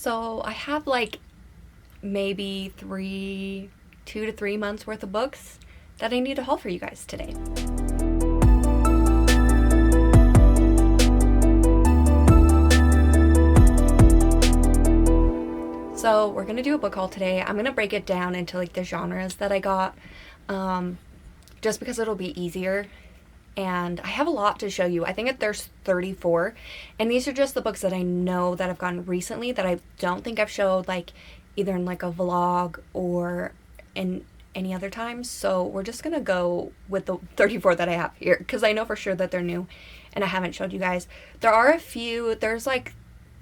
So I have like maybe 2 to 3 months worth of books that I need to haul for you guys today. So we're gonna do a book haul today. I'm gonna break it down into like the genres that I got, just because it'll be easier. And I have a lot to show you. I think there's 34, and these are just the books that I know that I've gotten recently that I don't think I've showed like either in like a vlog or in any other time. So we're just gonna go with the 34 that I have here because I know for sure that they're new and I haven't showed you guys. There are a few, there's like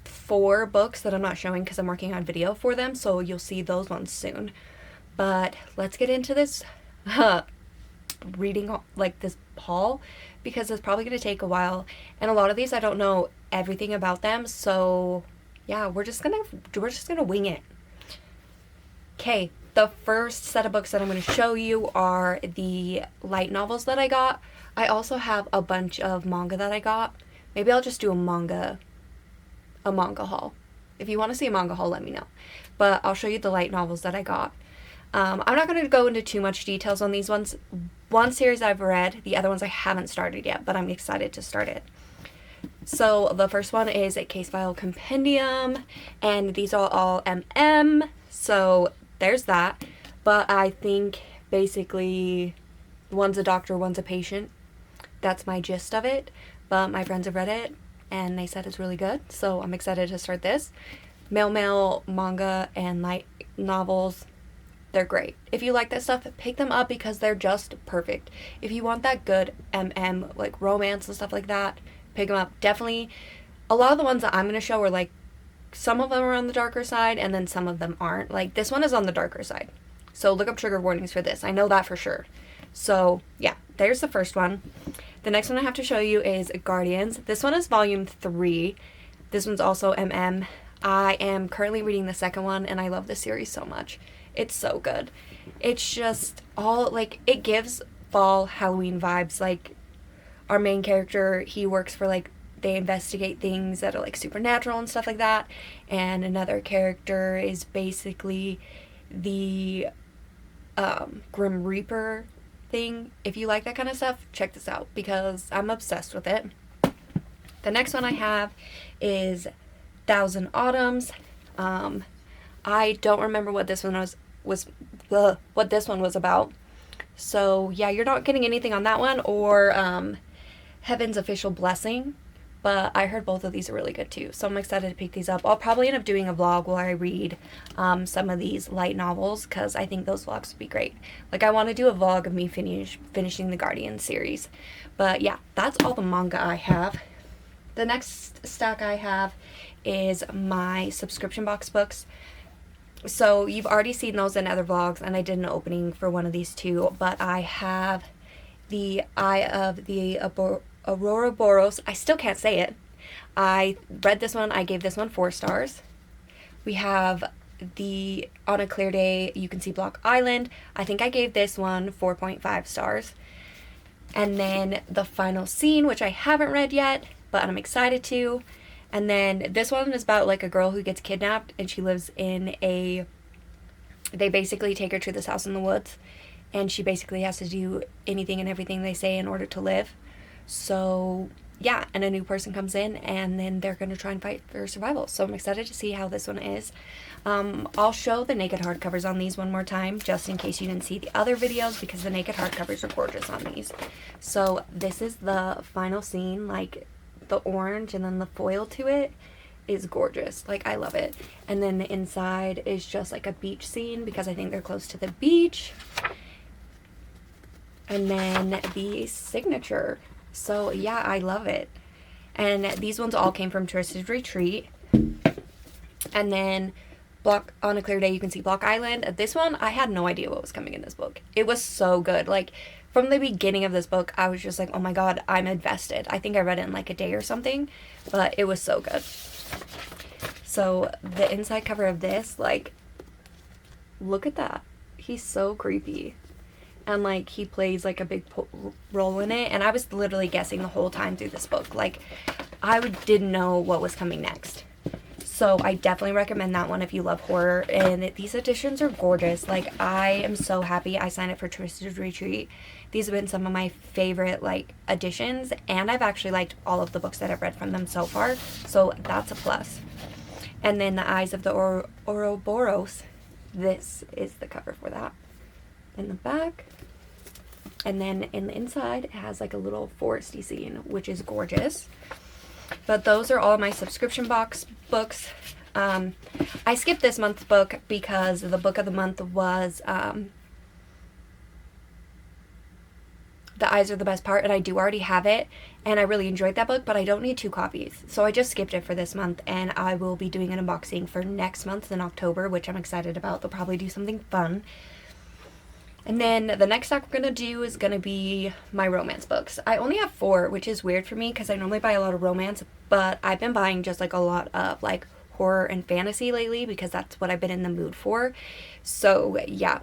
4 books that I'm not showing because I'm working on video for them, so you'll see those ones soon. But let's get into this reading like this haul because it's probably going to take a while, and a lot of these I don't know everything about them, so yeah, we're just gonna wing it. Okay, the first set of books that I'm going to show you are the light novels that I got. I also have a bunch of manga that I got. Maybe I'll just do a manga haul. If you want to see a manga haul, let me know, but I'll show you the light novels that I got. I'm not going to go into too much details on these ones. One series I've read, the other ones I haven't started yet, but I'm excited to start it. So the first one is a Case File Compendium, and these are all so there's that. But I think basically one's a doctor, one's a patient. That's my gist of it, but my friends have read it and they said it's really good, so I'm excited to start this. Male manga and light novels, they're great. If you like that stuff, pick them up because they're just perfect. If you want that good like romance and stuff like that, pick them up. Definitely, a lot of the ones that I'm going to show are like, some of them are on the darker side and then some of them aren't. Like this one is on the darker side, so look up trigger warnings for this. I know that for sure. So yeah, there's the first one. The next one I have to show you is Guardians. This one is volume 3. This one's also I am currently reading the second one and I love this series so much. It's so good. It's just all like, it gives fall Halloween vibes. Like our main character, he works for like, they investigate things that are like supernatural and stuff like that. And another character is basically the Grim Reaper thing. If you like that kind of stuff, check this out because I'm obsessed with it. The next one I have is Thousand Autumns. I don't remember what this one what this one was about. So yeah, you're not getting anything on that one or Heaven's Official Blessing, but I heard both of these are really good too, so I'm excited to pick these up. I'll probably end up doing a vlog while I read some of these light novels because I think those vlogs would be great. Like I want to do a vlog of me finishing the Guardian series. But yeah, that's all the manga I have. The next stack I have is my subscription box books. So you've already seen those in other vlogs, and I did an opening for one of these too, but I have the Eye of the Ouroboros. I still can't say it. I read this one. I gave this one 4 stars. We have the On a Clear Day You Can See Block Island. I think I gave this one 4.5 stars. And then The Final Scene, which I haven't read yet, but I'm excited to. And then this one is about like a girl who gets kidnapped and she lives in they basically take her to this house in the woods and she basically has to do anything and everything they say in order to live. So yeah, and a new person comes in and then they're going to try and fight for survival. So I'm excited to see how this one is. I'll show the naked hardcovers on these one more time just in case you didn't see the other videos because the naked hardcovers are gorgeous on these. So this is the Final Scene, like the orange and then the foil to it is gorgeous. Like I love it. And then the inside is just like a beach scene because I think they're close to the beach. And then the signature. So yeah, I love it. And these ones all came from Twisted Retreat. And then On a Clear Day You Can See Block Island. This one, I had no idea what was coming in this book. It was so good. Like from the beginning of this book, I was just like, oh my god, I'm invested. I think I read it in like a day or something, but it was so good. So the inside cover of this, like, look at that. He's so creepy. And like he plays like a big role in it, and I was literally guessing the whole time through this book. Like I didn't know what was coming next. So I definitely recommend that one if you love horror. And these editions are gorgeous. Like, I am so happy I signed up for Twisted Retreat. These have been some of my favorite, like, editions. And I've actually liked all of the books that I've read from them so far. So that's a plus. And then The Eyes of the Ouroboros. This is the cover for that. In the back. And then in the inside, it has like a little foresty scene, which is gorgeous. But those are all my subscription box books. I skipped this month's book because the book of the month was The Eyes Are the Best Part, and I do already have it, and I really enjoyed that book, but I don't need 2 copies. So I just skipped it for this month, and I will be doing an unboxing for next month in October, which I'm excited about. They'll probably do something fun. And then the next stack we're going to do is going to be my romance books. I only have 4, which is weird for me because I normally buy a lot of romance, but I've been buying just like a lot of like horror and fantasy lately because that's what I've been in the mood for. So yeah,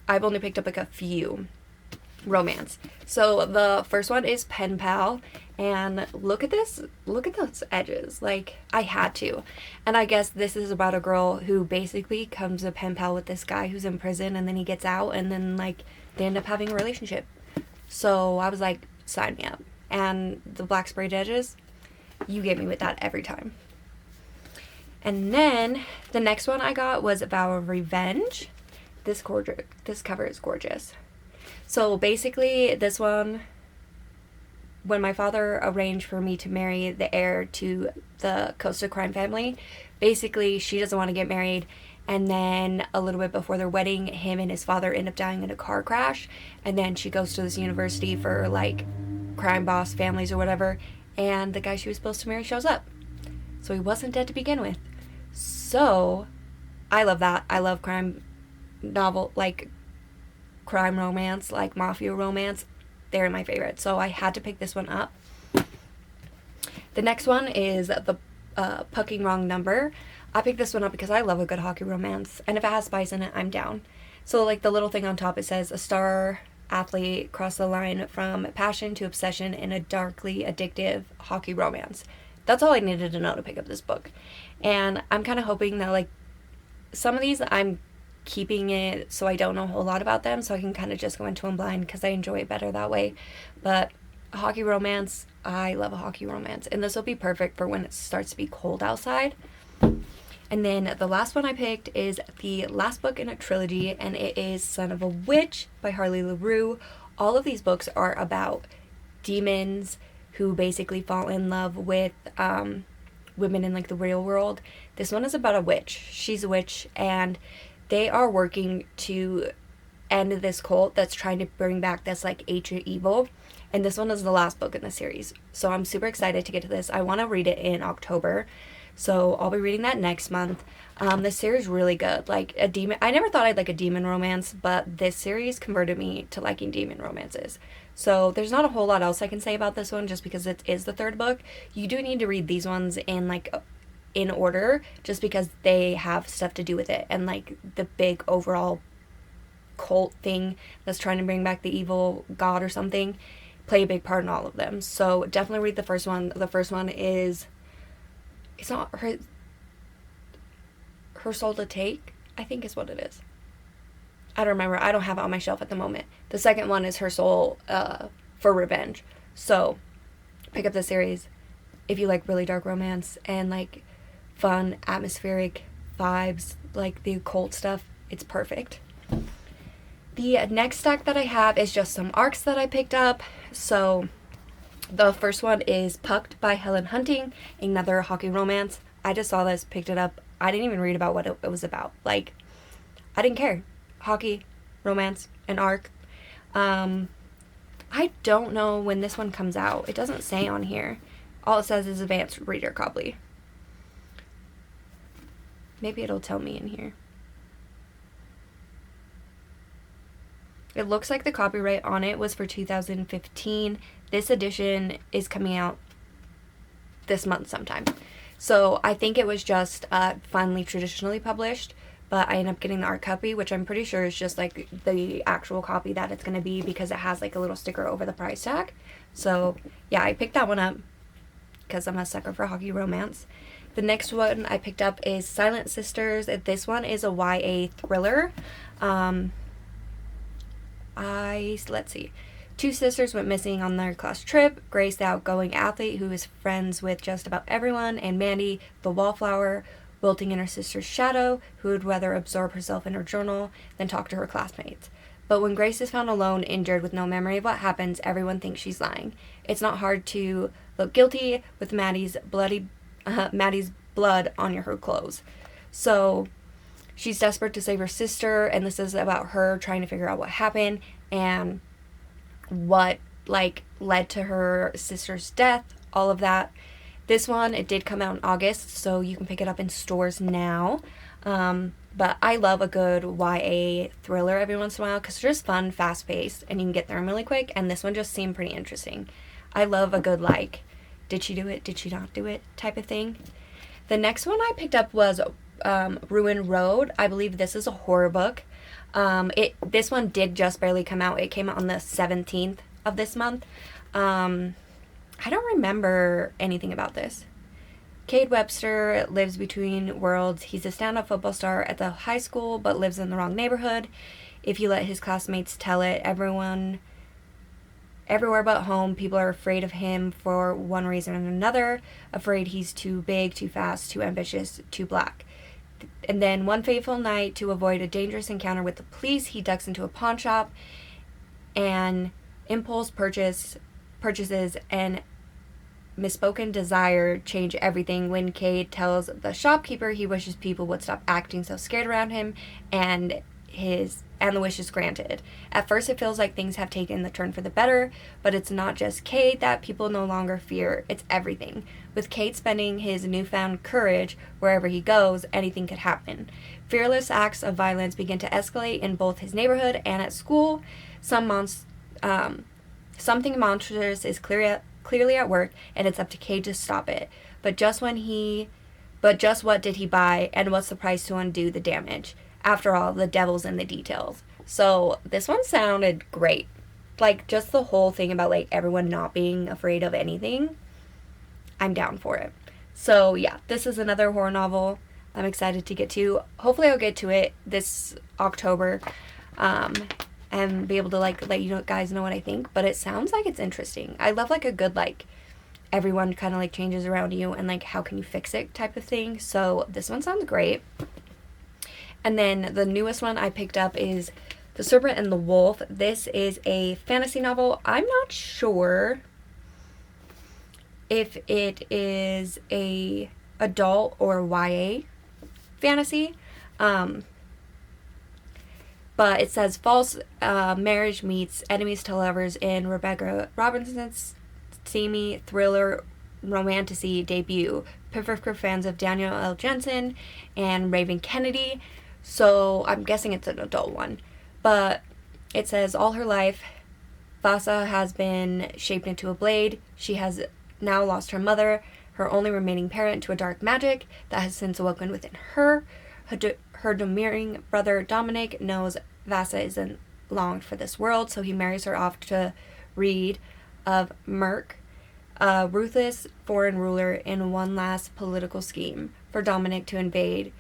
I've only picked up like a few romance. So the first one is Pen Pal, and look at this, look at those edges. Like, I had to. And I guess this is about a girl who basically comes a pen pal with this guy who's in prison, and then he gets out, and then like they end up having a relationship. So I was like, sign me up. And the black sprayed edges, you get me with that every time. And then the next one I got was Vow of Revenge. This cover is gorgeous. So basically, this one, when my father arranged for me to marry the heir to the Costa crime family, basically she doesn't want to get married, and then a little bit before their wedding, him and his father end up dying in a car crash, and then she goes to this university for like crime boss families or whatever, and the guy she was supposed to marry shows up. So he wasn't dead to begin with. So I love that. I love crime novel, like crime romance, like mafia romance. They're my favorite, so I had to pick this one up. The next one is the Pucking Wrong Number. I picked this one up because I love a good hockey romance, and if it has spice in it, I'm down. So like the little thing on top, it says a star athlete crossed the line from passion to obsession in a darkly addictive hockey romance. That's all I needed to know to pick up this book. And I'm kind of hoping that like some of these I'm keeping it so I don't know a whole lot about them, so I can kind of just go into them blind because I enjoy it better that way. But a hockey romance, I love a hockey romance, and this will be perfect for when it starts to be cold outside. And then the last one I picked is the last book in a trilogy, and it is Son of a Witch by Harley LaRue. All of these books are about demons who basically fall in love with women in like the real world. This one is about a witch. She's a witch, and they are working to end this cult that's trying to bring back this like ancient evil. And this one is the last book in the series. So I'm super excited to get to this. I want to read it in October. So I'll be reading that next month. This series is really good. Like a demon, I never thought I'd like a demon romance, but this series converted me to liking demon romances. So there's not a whole lot else I can say about this one just because it is the 3rd book. You do need to read these ones in like in order just because they have stuff to do with it, and like the big overall cult thing that's trying to bring back the evil god or something play a big part in all of them. So definitely read the first one. The first one is, it's not her soul to take, I think is what it is. I don't remember. I don't have it on my shelf at the moment. The second one is Her Soul for Revenge. So pick up the series if you like really dark romance and like fun atmospheric vibes, like the occult stuff. It's perfect. The next stack that I have is just some arcs that I picked up. So the first one is Pucked by Helen Hunting, another hockey romance. I just saw this, picked it up. I didn't even read about what it was about. Like, I didn't care. Hockey, romance, an arc. I don't know when this one comes out. It doesn't say on here. All it says is advanced reader copy. Maybe it'll tell me in here. It looks like the copyright on it was for 2015. This edition is coming out this month sometime. So I think it was just finally traditionally published, but I ended up getting the art copy, which I'm pretty sure is just like the actual copy that it's going to be because it has like a little sticker over the price tag. So yeah, I picked that one up because I'm a sucker for hockey romance. The next one I picked up is Silent Sisters. This one is a YA thriller. Let's see. Two sisters went missing on their class trip. Grace, the outgoing athlete who is friends with just about everyone, and Mandy, the wallflower, wilting in her sister's shadow, who would rather absorb herself in her journal than talk to her classmates. But when Grace is found alone, injured, with no memory of what happens, everyone thinks she's lying. It's not hard to look guilty with Maddie's blood on her clothes. So she's desperate to save her sister, and this is about her trying to figure out what happened and what led to her sister's death, all of that. This one, it did come out in August, so you can pick it up in stores now. But I love a good YA thriller every once in a while because they're just fun, fast-paced, and you can get through them really quick, and this one just seemed pretty interesting. I love a good, did she do it, did she not do it type of thing. The next one I picked up was Ruin Road. I believe this is a horror book. This one did just barely come out. It came out on the 17th of this month. I don't remember anything about this. Cade Webster lives between worlds. He's a stand-up football star at the high school, but lives in the wrong neighborhood. If you let his classmates tell it, everywhere but home, people are afraid of him for one reason or another. Afraid he's too big, too fast, too ambitious, too black. And then one fateful night, to avoid a dangerous encounter with the police, he ducks into a pawn shop and impulse purchases and misspoken desire change everything when Cade tells the shopkeeper he wishes people would stop acting so scared around him, and the wish is granted. At first it feels like things have taken the turn for the better, but it's not just Cade that people no longer fear, it's everything. With Cade spending his newfound courage wherever he goes, anything could happen. Fearless acts of violence begin to escalate in both his neighborhood and at school. Something monstrous is clearly at work, and it's up to Cade to stop it. But just what did he buy, and what's the price to undo the damage? After all, the devil's in the details. So this one sounded great. Just the whole thing about everyone not being afraid of anything. I'm down for it. So yeah, this is another horror novel I'm excited to get to. Hopefully I'll get to it this October. And be able to let you guys know what I think, but it sounds like it's interesting. I love a good everyone kind of changes around you and how can you fix it type of thing. So this one sounds great. And then the newest one I picked up is The Serpent and the Wolf. This is a fantasy novel. I'm not sure if it is a adult or YA fantasy. But it says false marriage meets enemies to lovers in Rebecca Robinson's steamy thriller romantasy debut. Perfect for fans of Daniel L. Jensen and Raven Kennedy. So I'm guessing it's an adult one. But it says all her life, Vasa has been shaped into a blade. She has now lost her mother, her only remaining parent, to a dark magic that has since awoken within her. Her demurring brother Dominic knows Vasa isn't long for this world, so he marries her off to Reed of Merk, a ruthless foreign ruler, in one last political scheme for Dominic to invade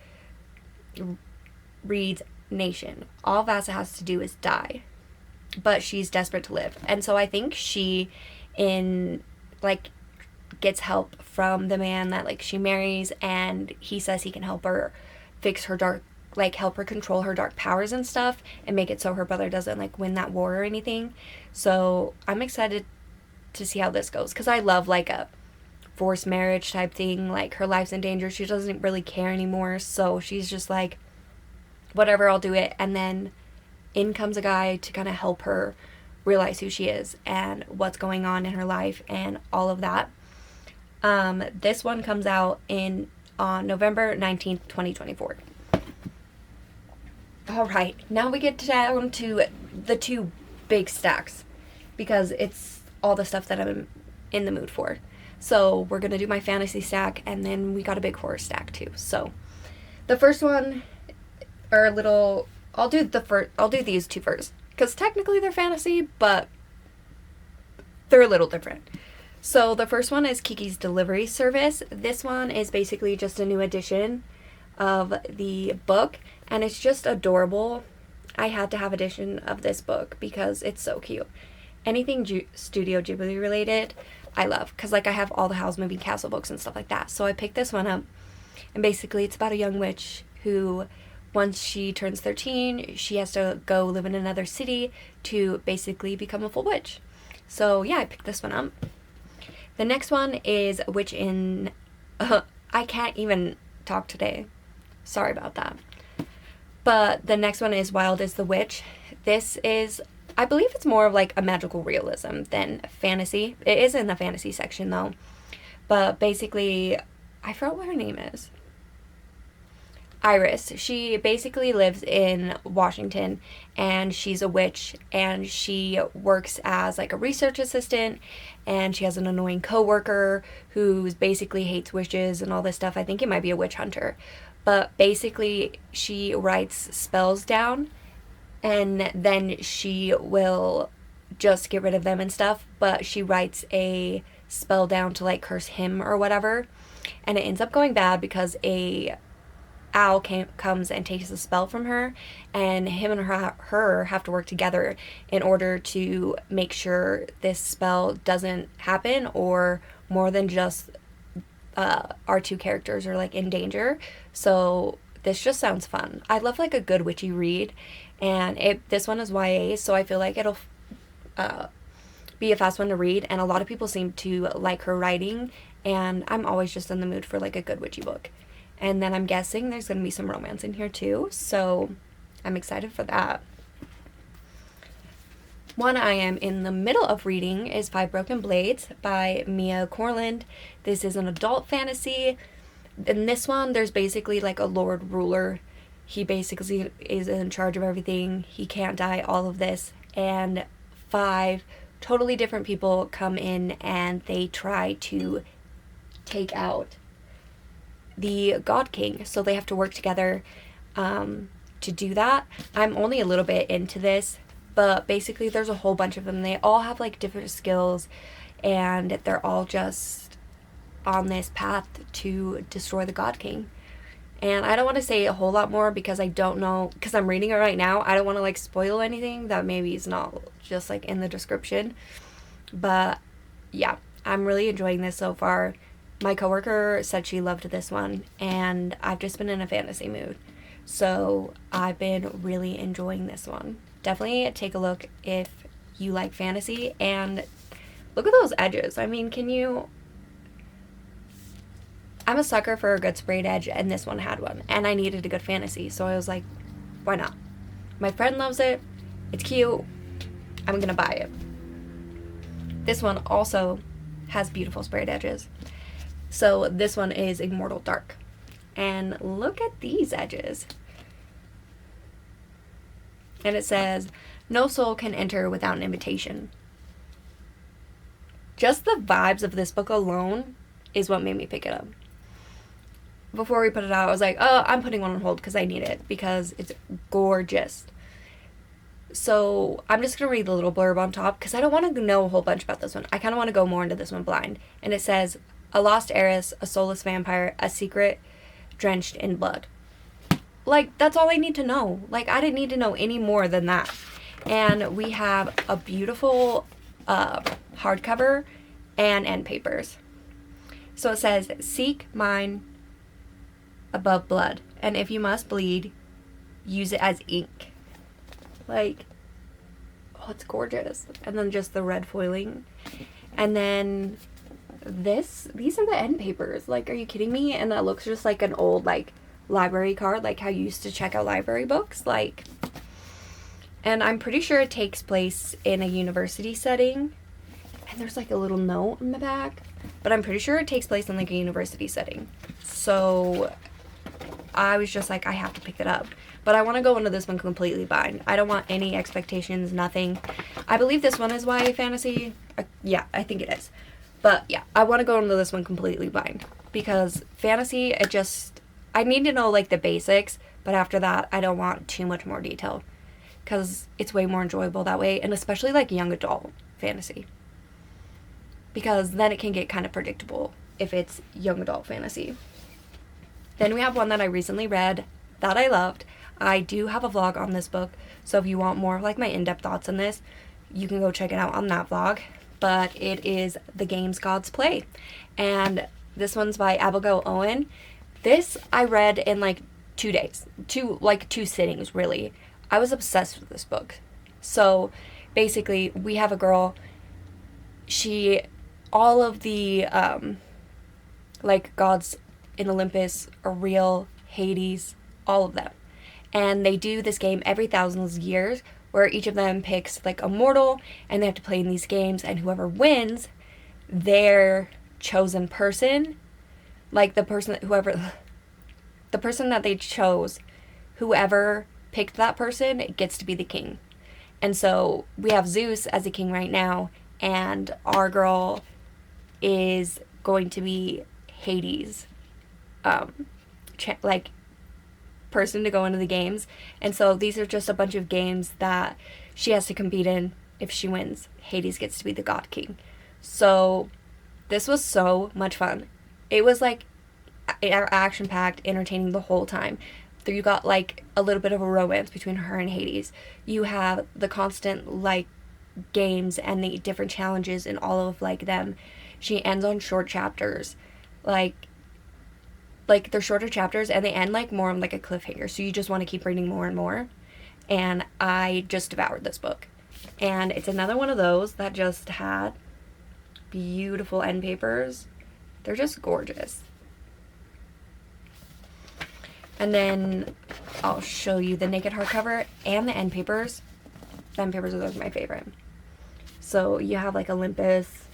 Reed's nation. All Vasa has to do is die, but she's desperate to live. And so I think she gets help from the man that she marries, and he says he can help her fix her dark, help her control her dark powers and stuff, and make it so her brother doesn't win that war or anything. So I'm excited to see how this goes, because I love a forced marriage type thing. Her life's in danger, she doesn't really care anymore, so she's just whatever, I'll do it. And then in comes a guy to kind of help her realize who she is and what's going on in her life and all of that. This one comes out on November 19th, 2024. All right, now we get down to the two big stacks, because it's all the stuff that I'm in the mood for. So we're going to do my fantasy stack, and then we got a big horror stack too. So the first one I'll do these two first, because technically they're fantasy, but they're a little different. So the first one is Kikis Delivery Service. This one is basically just a new edition of the book, and it's just adorable. I had to have edition of this book because it's so cute. Anything Studio Ghibli related, I love, because like I have all the Howl's Moving Castle books and stuff like that. So I picked this one up, and basically it's about a young witch who, once she turns 13, she has to go live in another city to basically become a full witch. So yeah, I picked this one up. The next one is Witch in... I can't even talk today. Sorry about that. But the next one is Wild is the Witch. This is, I believe it's more of like a magical realism than fantasy. It is in the fantasy section though. But basically, I forgot what her name is. Iris. She basically lives in Washington, and she's a witch, and she works as like a research assistant, and she has an annoying coworker who basically hates witches and all this stuff. I think it might be a witch hunter. But basically she writes spells down, and then she will just get rid of them and stuff, but she writes a spell down to like curse him or whatever, and it ends up going bad because a owl comes and takes the spell from her, and him and her have to work together in order to make sure this spell doesn't happen, or more than just our two characters are like in danger. So this just sounds fun. I love like a good witchy read, and this one is YA, so I feel like it'll be a fast one to read, and a lot of people seem to like her writing, and I'm always just in the mood for like a good witchy book. And then I'm guessing there's going to be some romance in here too, so I'm excited for that. One I am in the middle of reading is Five Broken Blades by Mia Corland. This is an adult fantasy. In this one, there's basically like a Lord Ruler. He basically is in charge of everything. He can't die, all of this. And 5 totally different people come in, and they try to take out the God King, so they have to work together to do that. I'm only a little bit into this, but basically there's a whole bunch of them. They all have like different skills, and they're all just on this path to destroy the God King. And I don't want to say a whole lot more because I don't know, because I'm reading it right now. I don't want to like spoil anything that maybe is not just like in the description. But yeah, I'm really enjoying this so far. My coworker said she loved this one, and I've just been in a fantasy mood. So I've been really enjoying this one. Definitely take a look if you like fantasy, and look at those edges. I mean, I'm a sucker for a good sprayed edge, and this one had one, and I needed a good fantasy, so I was like, why not? My friend loves it. It's cute. I'm gonna buy it. This one also has beautiful sprayed edges. So this one is Immortal Dark. And look at these edges. And it says, no soul can enter without an invitation. Just the vibes of this book alone is what made me pick it up. Before we put it out, I was like, oh, I'm putting one on hold because I need it, because it's gorgeous. So I'm just going to read the little blurb on top because I don't want to know a whole bunch about this one. I kind of want to go more into this one blind. And it says, a lost heiress, a soulless vampire, a secret drenched in blood. Like, that's all I need to know. Like, I didn't need to know any more than that. And we have a beautiful hardcover and Endpapers. So it says, seek mine above blood, and if you must bleed, use it as ink. Like, oh, it's gorgeous. And then just the red foiling. And then these are the Endpapers. Like, are you kidding me? And that looks just like an old like library card, like how you used to check out library books. Like, and I'm pretty sure it takes place in a university setting, and there's like a little note in the back, but I'm pretty sure it takes place in like a university setting. So I was just like, I have to pick it up. But I want to go into this one completely blind. I don't want any expectations, nothing. I believe this one is YA fantasy. Yeah, I think it is. But yeah, I want to go into this one completely blind, because fantasy, I need to know like the basics, but after that, I don't want too much more detail, because it's way more enjoyable that way, and especially like young adult fantasy. because then it can get kind of predictable if it's young adult fantasy. Then we have one that I recently read that I loved. I do have a vlog on this book, so if you want more of like my in-depth thoughts on this, you can go check it out on that vlog. But it is The Games Gods Play, and this one's by Abigail Owen. This I read in like 2 days, two sittings really. I was obsessed with this book. So basically, we have a girl, all of the like gods in Olympus are real, Hades, all of them. And they do this game every thousands of years where each of them picks like a mortal and they have to play in these games, and whoever wins, their chosen person, like the person that they chose, whoever picked that person gets to be the king. And so we have Zeus as a king right now, and our girl is going to be Hades, person to go into the games. And so these are just a bunch of games that she has to compete in. If she wins, Hades gets to be the god king. So this was so much fun. It was like action packed, entertaining the whole time. You got like a little bit of a romance between her and Hades. You have the constant like games and the different challenges in all of like them. She ends on short chapters, like they're shorter chapters, and they end like more on like a cliffhanger, so you just want to keep reading more and more. And I just devoured this book, and it's another one of those that just had beautiful end papers. They're just gorgeous. And then I'll show you the naked hardcover and the end papers. The end papers are those my favorite. So you have like Olympus,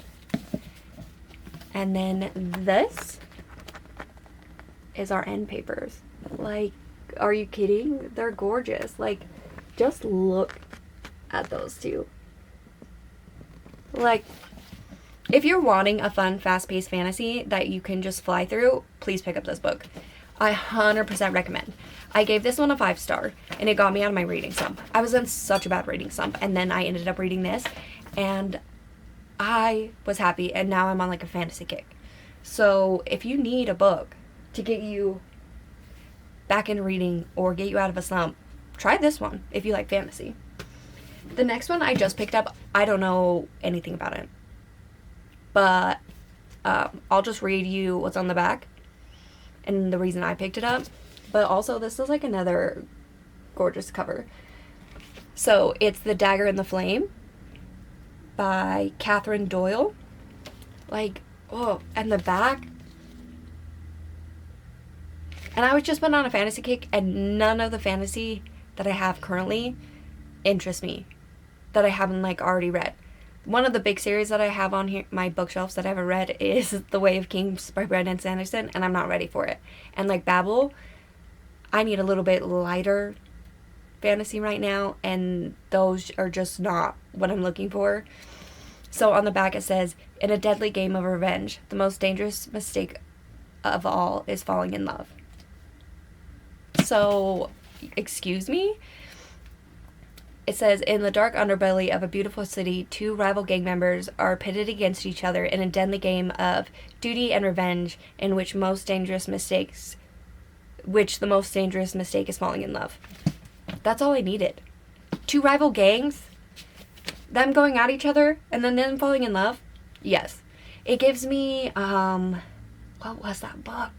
and then this is our end papers. Like, are you kidding? They're gorgeous. Like, just look at those two. Like, if you're wanting a fun, fast-paced fantasy that you can just fly through, please pick up this book. I 100% recommend. I gave this one a 5-star, and it got me out of my reading slump. I was in such a bad reading slump, and then I ended up reading this, and I was happy, and now I'm on like a fantasy kick. So if you need a book to get you back into reading or get you out of a slump, try this one if you like fantasy. The next one I just picked up, I don't know anything about it, but I'll just read you what's on the back and the reason I picked it up. But also, this is like another gorgeous cover. So it's The Dagger and the Flame by Catherine Doyle. Like, oh, and the back. And I was just put on a fantasy kick, and none of the fantasy that I have currently interests me, that I haven't like already read. One of the big series that I have on here, my bookshelves that I haven't read, is The Way of Kings by Brandon Sanderson, and I'm not ready for it. And like Babel, I need a little bit lighter fantasy right now, and those are just not what I'm looking for. So on the back it says, in a deadly game of revenge, the most dangerous mistake of all is falling in love. So, excuse me? It says, in the dark underbelly of a beautiful city, two rival gang members are pitted against each other in a deadly game of duty and revenge, in which the most dangerous mistake is falling in love. That's all I needed. Two rival gangs, them going at each other, and then them falling in love. Yes. It gives me, what was that book?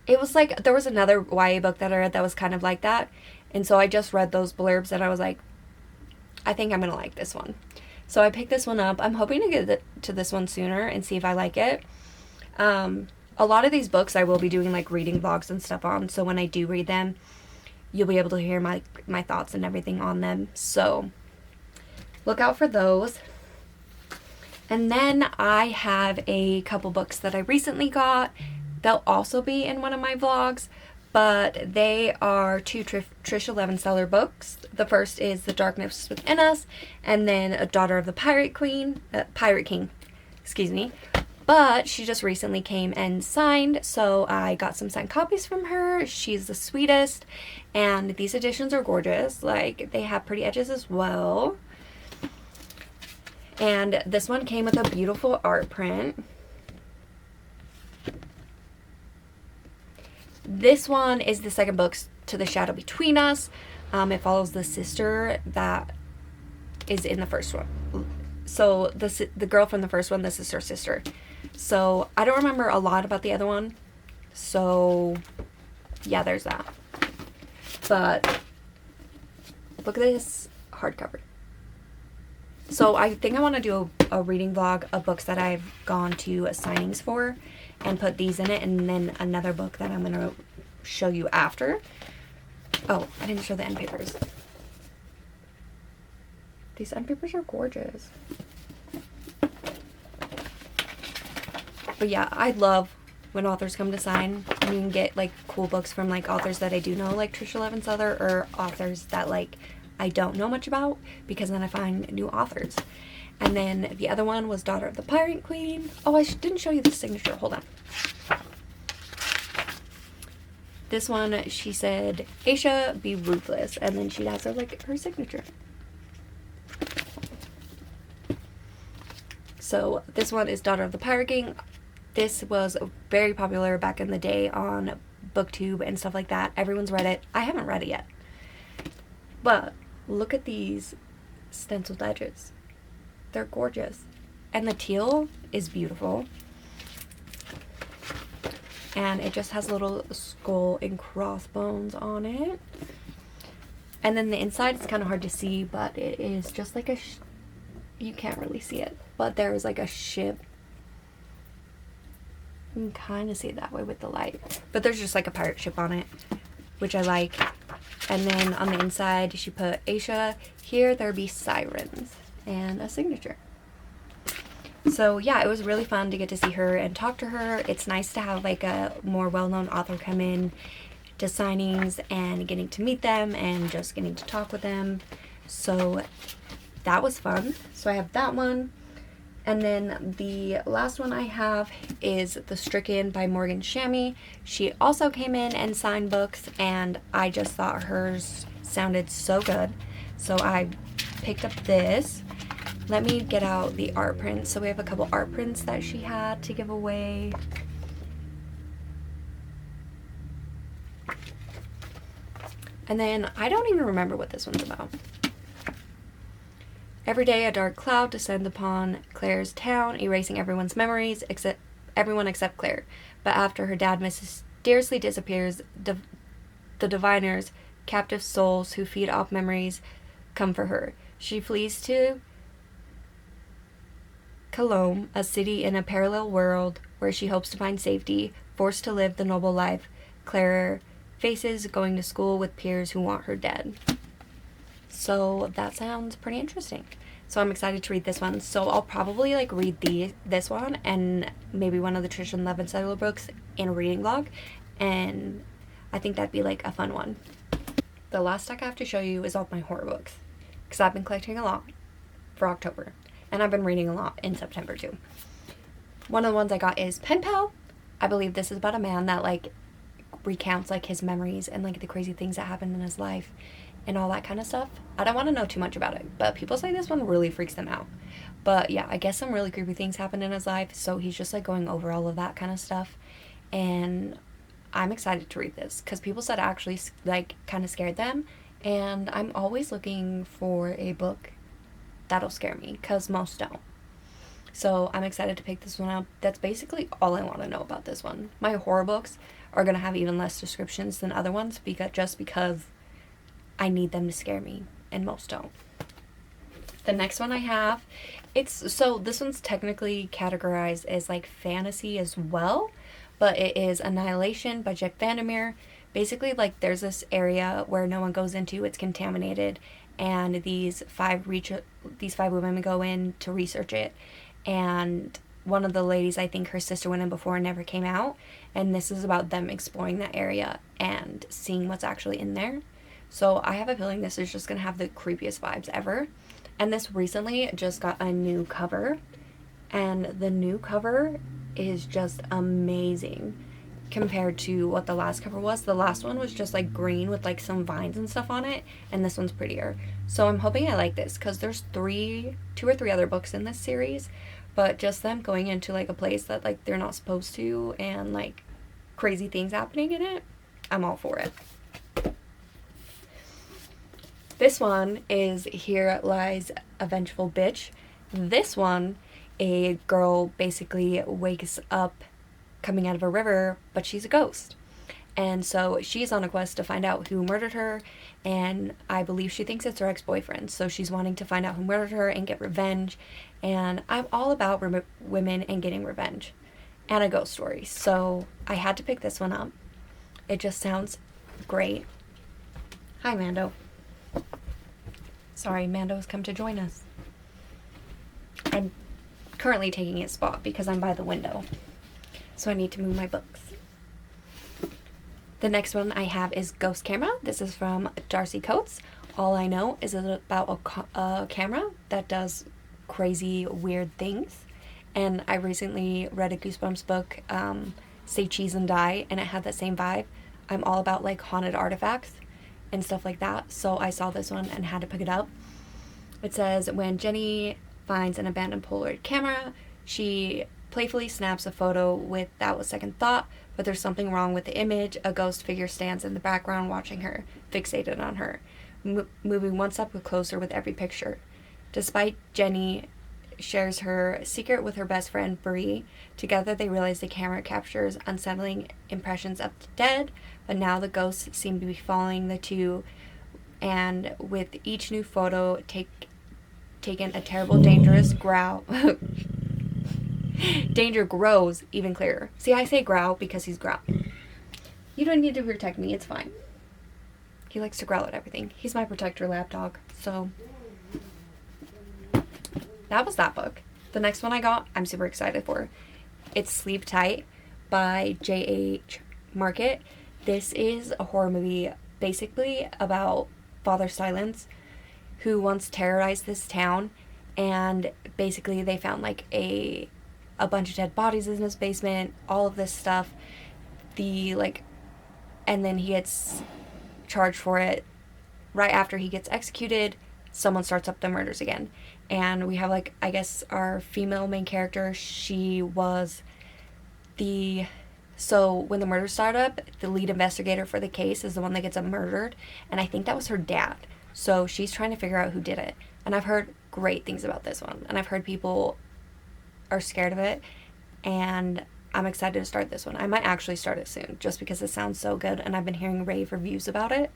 It was like, there was another YA book that I read that was kind of like that. And so I just read those blurbs and I was like, I think I'm going to like this one. So I picked this one up. I'm hoping to get to this one sooner and see if I like it. A lot of these books I will be doing like reading vlogs and stuff on. So when I do read them, you'll be able to hear my thoughts and everything on them. So look out for those. And then I have a couple books that I recently got. They'll also be in one of my vlogs, but they are two Trish 11 seller books. The first is The Darkness Within Us, and then A Daughter of the Pirate King, excuse me. But she just recently came and signed, so I got some signed copies from her. She's the sweetest, and these editions are gorgeous. Like, they have pretty edges as well. And this one came with a beautiful art print. This one is the second book to The Shadow Between Us. It follows the sister that is in the first one. So the girl from the first one, this is her sister. So I don't remember a lot about the other one. So yeah, there's that. But look at this hardcover. So I think I want to do a reading vlog of books that I've gone to signings for and put these in it, and then another book that I'm going to show you after. Oh, I didn't show the end papers. These end papers are gorgeous. But yeah, I love when authors come to sign. And you can get like cool books from like authors that I do know, like Trisha Levensouther, or authors that like I don't know much about, because then I find new authors. And then the other one was Daughter of the Pirate Queen. Oh, I didn't show you the signature. Hold on. This one, she said, Aisha, be ruthless. And then she has her, like, her signature. So this one is Daughter of the Pirate King. This was very popular back in the day on BookTube and stuff like that. Everyone's read it. I haven't read it yet. But look at these stenciled edges. They're gorgeous. And the teal is beautiful. And it just has a little skull and crossbones on it. And then the inside is kind of hard to see, but it is just like a... you can't really see it. But there is like a ship. You can kind of see it that way with the light. But there's just like a pirate ship on it, which I like. And then on the inside, she put, Aisha, here there be sirens. And a signature. So yeah, it was really fun to get to see her and talk to her. It's nice to have like a more well-known author come in to signings and getting to meet them and just getting to talk with them. So that was fun. So I have that one. And then the last one I have is The Stricken by Morgan Shammy. She also came in and signed books, and I just thought hers sounded so good. So I picked up this. Let me get out the art prints. So we have a couple art prints that she had to give away. And then I don't even remember what this one's about. Every day a dark cloud descends upon Claire's town, erasing everyone's memories, everyone except Claire. But after her dad mysteriously disappears, the diviners, captive souls who feed off memories, come for her. She flees to Cologne, a city in a parallel world where she hopes to find safety, forced to live the noble life Claire faces going to school with peers who want her dead. So that sounds pretty interesting. So I'm excited to read this one. So I'll probably like read this one and maybe one of the Trisha Levensouther books in a reading vlog. And I think that'd be like a fun one. The last stack I have to show you is all my horror books, because I've been collecting a lot for October. And I've been reading a lot in September too. One of the ones I got is Pen Pal. I believe this is about a man that like recounts like his memories and like the crazy things that happened in his life and all that kind of stuff. I don't want to know too much about it, but people say this one really freaks them out. But yeah, I guess some really creepy things happened in his life, so he's just like going over all of that kind of stuff. And I'm excited to read this because people said it actually like kind of scared them, and I'm always looking for a book that'll scare me because most don't. So I'm excited to pick this one up. That's basically all I want to know about this one. My horror books are going to have even less descriptions than other ones because I need them to scare me, and most don't. The next one I have, so this one's technically categorized as like fantasy as well, but it is Annihilation by Jack Vandermeer. Basically, like there's this area where no one goes into, it's contaminated, and these five women go in to research it, and one of the ladies, I think her sister went in before and never came out, and this is about them exploring that area and seeing what's actually in there. So I have a feeling this is just going to have the creepiest vibes ever. And this recently just got a new cover. And the new cover is just amazing. compared to what the last cover was. The last one was just like green with like some vines and stuff on it, and this one's prettier. So I'm hoping I like this because there's two or three other books in this series, but just them going into like a place that like they're not supposed to and like crazy things happening in it, I'm all for it. This one is Here Lies a Vengeful Bitch. This one, a girl basically wakes up coming out of a river, but she's a ghost. And so she's on a quest to find out who murdered her, and I believe she thinks it's her ex-boyfriend. So she's wanting to find out who murdered her and get revenge. And I'm all about women and getting revenge and a ghost story. So I had to pick this one up. It just sounds great. Hi, Mando. Sorry, Mando's come to join us. I'm currently taking his spot because I'm by the window. So I need to move my books. The next one I have is Ghost Camera. This is from Darcy Coates. All I know is it's about a camera that does crazy, weird things. And I recently read a Goosebumps book, Say Cheese and Die, and it had that same vibe. I'm all about like haunted artifacts and stuff like that. So I saw this one and had to pick it up. It says, when Jenny finds an abandoned Polaroid camera, she playfully snaps a photo without a second thought, but there's something wrong with the image. A ghost figure stands in the background watching her, fixated on her, moving one step closer with every picture. Despite Jenny shares her secret with her best friend, Bree, together they realize the camera captures unsettling impressions of the dead, but now the ghosts seem to be following the two, and with each new photo taken, a terrible, dangerous growl. Danger grows even clearer. See, I say growl because he's growling. You don't need to protect me, it's fine. He likes to growl at everything. He's my protector lap dog. So that was that book. The next one I got, I'm super excited for. It's Sleep Tight by J.H. Market. This is a horror movie basically about Father Silence, who once terrorized this town, and basically they found like a bunch of dead bodies in his basement, all of this stuff. And then he gets charged for it. Right after he gets executed, someone starts up the murders again. And we have like, I guess our female main character, she was so when the murders start up, the lead investigator for the case is the one that gets murdered, and I think that was her dad. So she's trying to figure out who did it. And I've heard great things about this one, and I've heard people are scared of it, and I'm excited to start this one. I might actually start it soon just because it sounds so good, and I've been hearing rave reviews about it,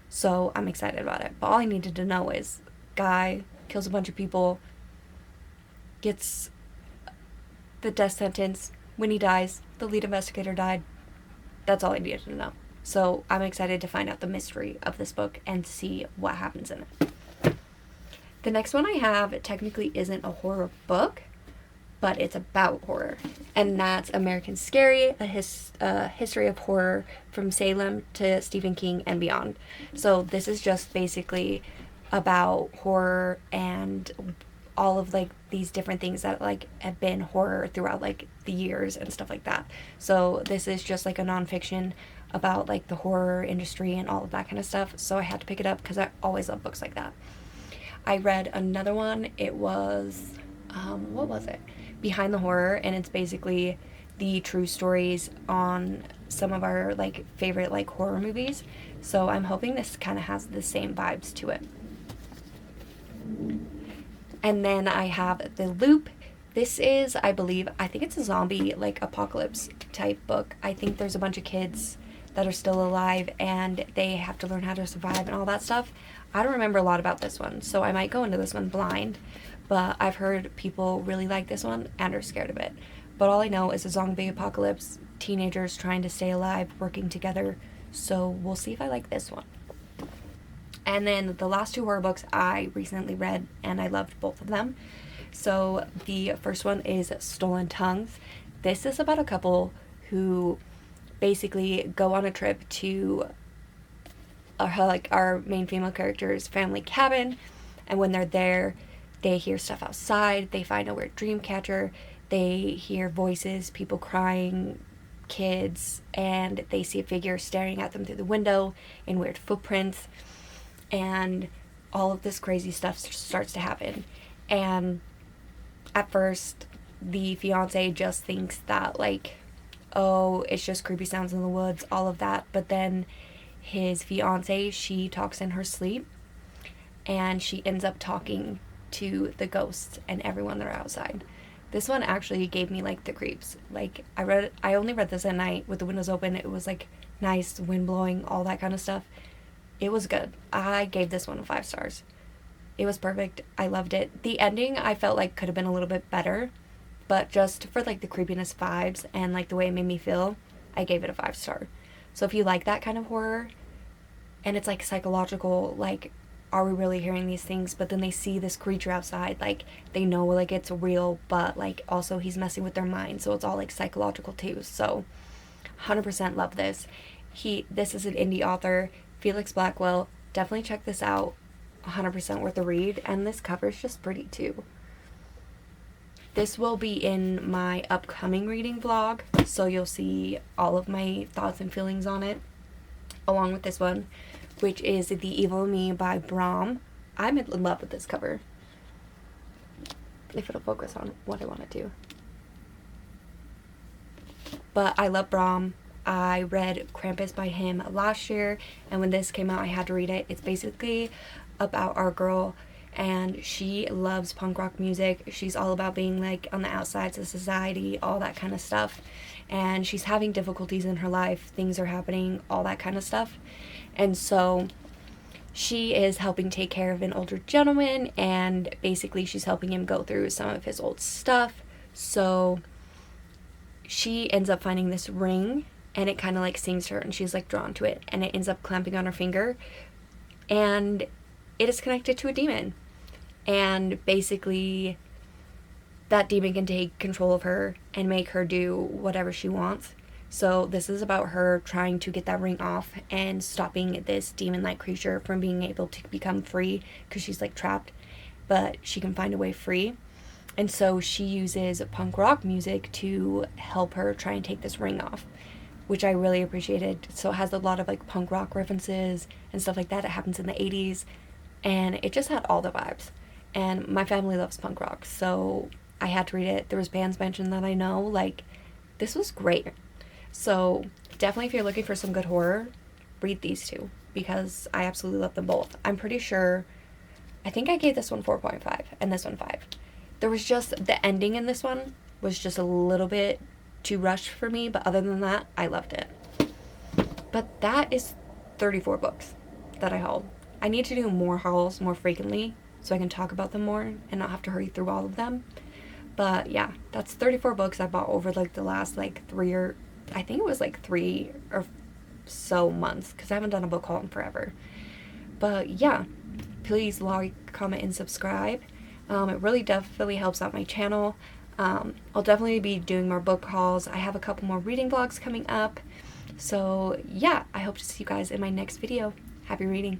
so I'm excited about it. But all I needed to know is guy kills a bunch of people, gets the death sentence. When he dies, the lead investigator died. That's all I needed to know. So I'm excited to find out the mystery of this book and see what happens in it. The next one I have technically isn't a horror book, but it's about horror, and that's American Scary, a history of horror from Salem to Stephen King and beyond. So this is just basically about horror and all of like these different things that like have been horror throughout like the years and stuff like that. So this is just like a nonfiction about like the horror industry and all of that kind of stuff. So I had to pick it up because I always love books like that. I read another one. It was what was it? Behind the Horror, and it's basically the true stories on some of our like favorite like horror movies. So I'm hoping this kind of has the same vibes to it. And then I have The Loop. This is, I think it's a zombie like apocalypse type book. I think there's a bunch of kids that are still alive and they have to learn how to survive and all that stuff. I don't remember a lot about this one, so I might go into this one blind. But I've heard people really like this one and are scared of it. But all I know is a zombie apocalypse, teenagers trying to stay alive, working together. So we'll see if I like this one. And then the last two horror books I recently read, and I loved both of them. So the first one is Stolen Tongues. This is about a couple who basically go on a trip to our main female character's family cabin. And when they're there, they hear stuff outside, they find a weird dream catcher, they hear voices, people crying, kids, and they see a figure staring at them through the window in weird footprints, and all of this crazy stuff starts to happen. And at first, the fiance just thinks that, like, oh, it's just creepy sounds in the woods, all of that. But then his fiance, she talks in her sleep, and she ends up talking to the ghosts and everyone that are outside. This one actually gave me, like, the creeps. Like, I only read this at night with the windows open. It was, like, nice, wind blowing, all that kind of stuff. It was good. I gave this one 5 stars. It was perfect. I loved it. The ending, I felt like could have been a little bit better, but just for, like, the creepiness vibes and, like, the way it made me feel, I gave it a 5 star. So if you like that kind of horror, and it's, like, psychological, like, are we really hearing these things? But then they see this creature outside, like, they know, like, it's real, but, like, also he's messing with their mind, so it's all, like, psychological too. So 100% love this. This is an indie author, Felix Blackwell. Definitely check this out. 100% worth a read, and this cover is just pretty too. This will be in my upcoming reading vlog, so you'll see all of my thoughts and feelings on it, along with this one, which is The Evil Me by Brahm. I'm in love with this cover. If it'll focus on what I want to do. But I love Brahm. I read Krampus by him last year, and when this came out, I had to read it. It's basically about our girl, and she loves punk rock music. She's all about being, like, on the outsides of society, all that kind of stuff. And she's having difficulties in her life. Things are happening, all that kind of stuff. And so she is helping take care of an older gentleman, and basically she's helping him go through some of his old stuff. So she ends up finding this ring, and it kind of, like, sings to her, and she's, like, drawn to it, and it ends up clamping on her finger, and it is connected to a demon. And basically that demon can take control of her and make her do whatever she wants. So this is about her trying to get that ring off and stopping this demon-like creature from being able to become free, because she's, like, trapped, but she can find a way free. And so she uses punk rock music to help her try and take this ring off, which I really appreciated. So it has a lot of, like, punk rock references and stuff like that. It happens in the 80s, and it just had all the vibes. And my family loves punk rock, so I had to read it. There was bands mentioned that I know. Like, this was great. So definitely, if you're looking for some good horror, read these two, because I absolutely love them both. I'm pretty sure, I think I gave this one 4.5 and this one 5. There was just, the ending in this one was just a little bit too rushed for me, but other than that, I loved it. But that is 34 books that I hauled. I need to do more hauls more frequently so I can talk about them more and not have to hurry through all of them. But yeah, that's 34 books I bought over, like, the last, like, 3 or so months, because I haven't done a book haul in forever. But yeah, please like, comment, and subscribe. It really definitely helps out my channel. I'll definitely be doing more book hauls. I have a couple more reading vlogs coming up. So yeah, I hope to see you guys in my next video. Happy reading.